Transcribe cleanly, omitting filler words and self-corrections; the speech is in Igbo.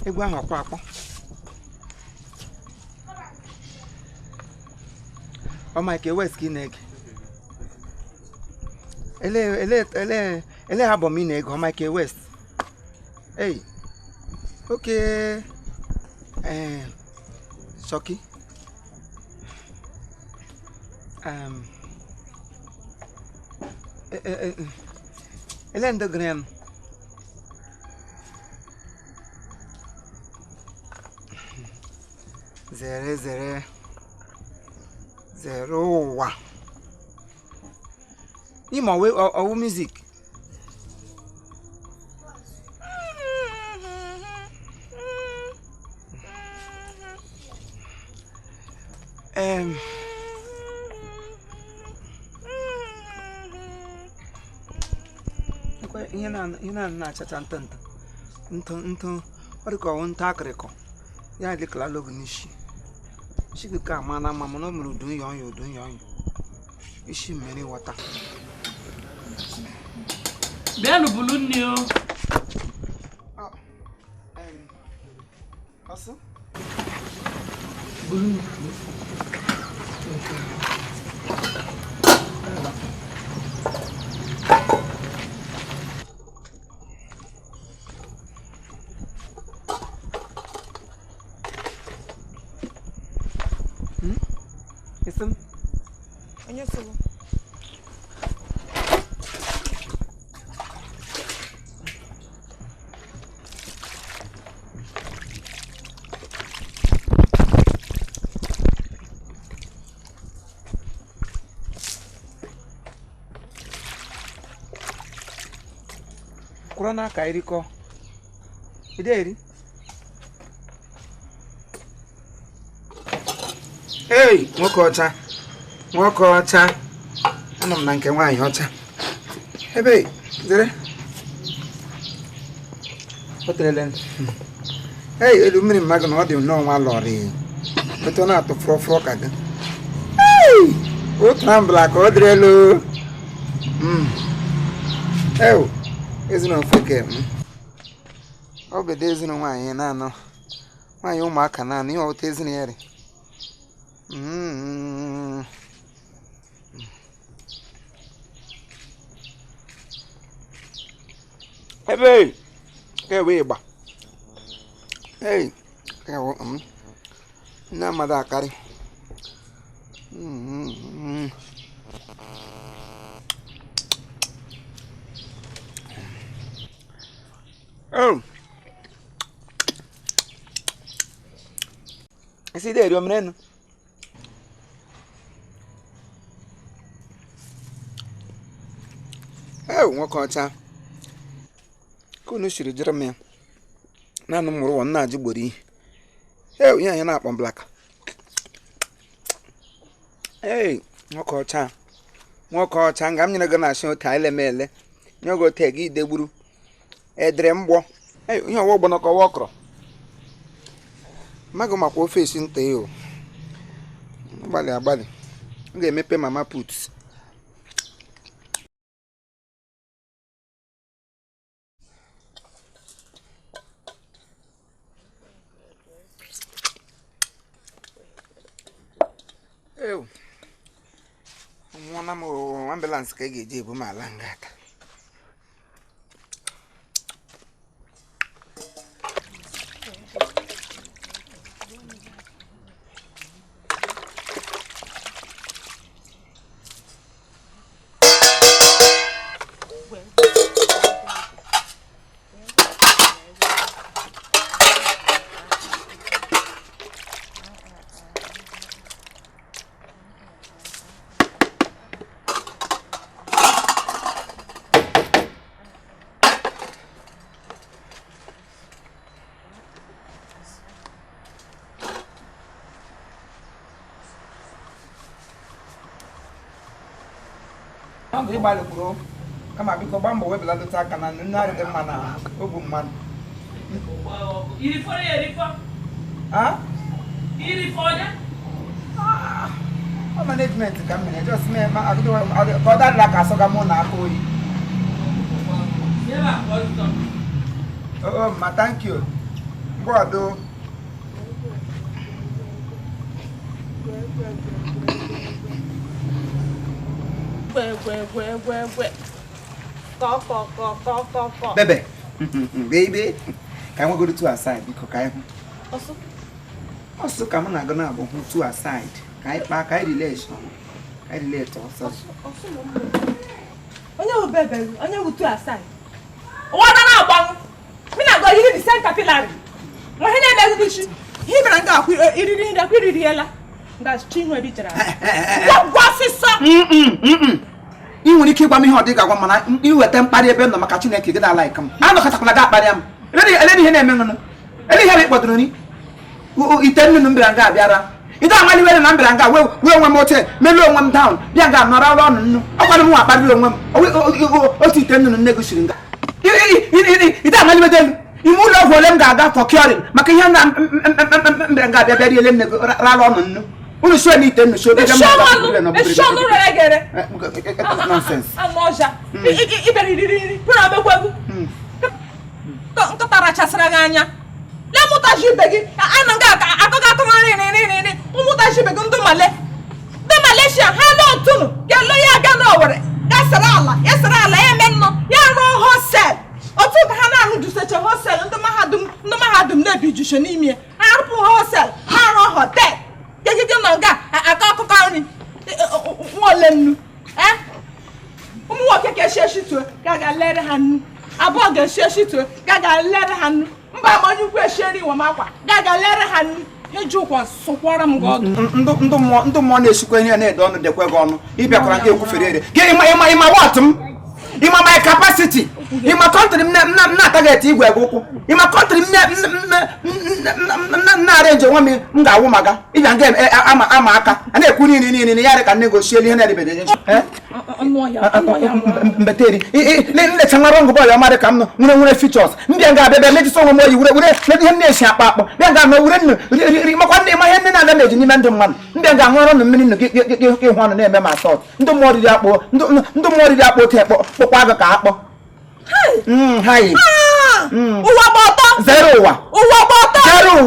Egwu ahụ akpọ akpọ. Ọ Mike West ka ị na-ege. Ele album ị na-ege ọ Mike West. Hey. Okay. Shocky. Ele underground. Zero. Imo we or music. Ina na chacha nto oriko wonta akriko ya de kala log nishi shigika mana mama no muru dun yon ishi mere wata benu bulunni o aso bulunni Kurana kairiko. Ideri. Hey, nwoke ọcha. Anọ m na nke nwaanyị ọcha. Ebe, zere. Hotelelen. Hey, elu mmiri mmadụ na ọ dị nnọọ nwa lọrị. Eto na-atụ frọfrọ ka gị. Hey, o trambla ka ọ dịrị elu. Ew. Ezino feke ọ bede ezino nwaanyị na-anọ nwaanyị ụmụaka na-anọ ihe ọwụta ezino ya ri ebe ewe ịgba ewe nne mmadụ akarị Oh. Esse dele, o menino. Nwa ọcha. Kunu shiri jere m ya. Naanị m mụrụ nna ji gboro ihe. Ihe anyị na-akpọ black. Nwa ọcha nga m nyere gị na asị otu elemele. Nye oge otu gị idegburu. Edere mgbọ. Ihe ọwọ gbọ nọkọ wọkrọ. Mago makwa ofe esi nta o. Agbalị. M ga-emepe mama puts. Nwana m ambulance ka ga-eji ebu m ala ngata. Ibali bro, kama biko bambo webela lutaka na nari de mana obu man. Iri fo. Ah? Iri fo ya? Management ka me just me ma agudo ko that la ka so ga mo na ko yi. Yeah, welcome. Oh, ma thank you. Bodo. Bebe. Baby. Can we go to two aside because I also come on, I'm gonna go two aside. Can I relation? I relate also. Onye wo bebe, onye wo two aside. What na agba? Me na go yiri the same capillary. Mo he na eme gudishi. He bra nga akwu iriri nda kwu iriri ela. Nga chinwe bi tira. Gwa sisa. I nwere ike ịgwa m ihe ọ dị ga-agwa mana iweta mkparị ebe nọ maka Chineke gị da like m. Anụ katakwana ga akparị m. Ele ihe na-eme nụ. Ele ihe kpọtụrụ ni. Ite nnu mbira nga abịara. Ide amali wele na mbira nga we onwe m oche melu onwe m down. Bịa nga nọrọ ọrụ ọnụ nnu. Ọkwanụ m akparịrị onwe m. Otu ite nnu nne gosiri nga. Ide amali wedelu. Ime ụlọ ọgwụ ole m ga-aga for curing maka ihe na mbira nga abịa bịa ele nne rara ọnụ nnu. Unu show ni tenu show be show no regere nonsense amoja iberi pura be kwagu nkatara chasara ganya le mutaji begi ana nga akaga ni mutaji begi ndo male de Malaysia ha no tunu ya lo ya ga no wore ya sara ala ya menno ya ro hostel otu ha na hu du seche hostel ndo mahadum na bi jusho ni mi arpu hostel ha ro hotel Gege nanga akakụkọ nri nwole nnu ụmụ nwoke ga-eshi tuo ga lere ha nnu abụọ ga-eshi tuo ga lere ha nnu mba ma onye ukwu esheri iwe makwa ga lere ha nnu eji ụkwa sụkwara m gị ọdụ ndụ mmụọ na-esikwa ihe na-ede ọnụ dekwe gị ọnụ ịbịakwara nke ekwufere ere gị ịma what m ịma my capacity ịma country m na-target igwe ụkwụ ịma country m na-arrange onwe m ga-awụ maka ịbịa nga ama aka a na-ekwu niile ya ka negotiate ihe na-edebede mbeteri nlecha nwere ngụ bọọlụ ọmarị ka m nwere features mbịa nga abịa mejisi onwe m oyi were ihe na-esi akpa bịa nga nọ were nnu makwa ndị ịma ihe ndị na-aga na-eji n'ime ndị mmadụ mbịa nga ṅụrụ ọnụ mmiri nụ gị hụ ọnụ na-eme ma asọt ndị mmụọ riri akpọ otu kpọkwa agụ ka akpọ ụwa gba ọtọ zero ụwa gba ọtọ zero ụwa